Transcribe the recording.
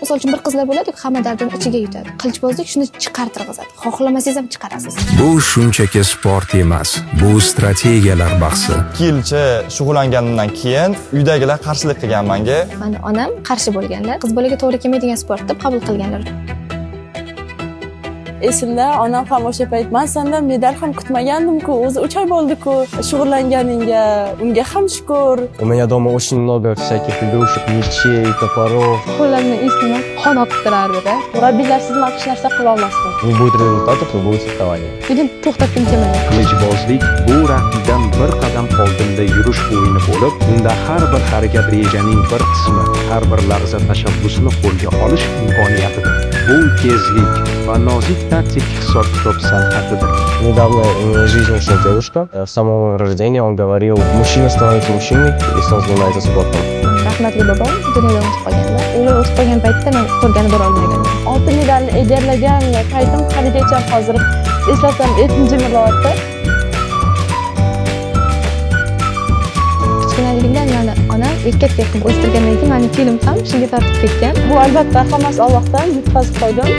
Misol uchun bir qizlar bo'ladi, hamma dardini ichiga yutadi. Qilichbozlik shuni chiqartirg'izadi. Xohlamasangiz ham chiqarasiz. Bu shunchaki sport emas, bu strategiyalar bahsi. 2 yilcha shug'ullanganimdan keyin uydagilar qarshilik qilgan menga. Mani onam qarshi bo'lganlar, qiz bolaga to'g'ri kelmaydigan sport deb qabul qilganlar. Esimda onam ham o'sha payt men sendan medal ham kutmagandim-ku, o'zi 3 oy bo'ldi-ku shug'ullanganingga, unga ham shukr. У меня дома очень много всяких игрушек, мечей, топоров. Qo'llarimni esnab qon oqib turardi-da. Murabbiylarsiz men hech narsa qila olmasdim. Не будет результатов, не будет соревнований. Keyin to'xtatdim kelmadi. Qilichbozlik bu raqibdan bir qadam oldinda yurish o'yini bo'lib, unda har bir harakat rejaning bir qismi, har bir lahza tashabbusni qo'lga olish imkoniyatidir. Bu tezlik va nozik taktik hisob-kitob san'atidir. Недавно мне в жизни ушла дедушка. С самого рождения он говорил, мужчина становится мужчиной, если он занимается спортом. Rahmatli bobom dunyodan o'tib qolganlar. Ular o'tib qolgan paytda men ko'rgani bora olmaganman. Oltin medalni egallagan paytim haligacha hozir eslasam etim jimirlayapti. Kichkinaligimdan meni onam erkakdek qilib o'stirgandan keyin meni fe'lim ham shunga tortib ketgan. Bu albatta hammasi Allohdan yutqazib qo'ydim.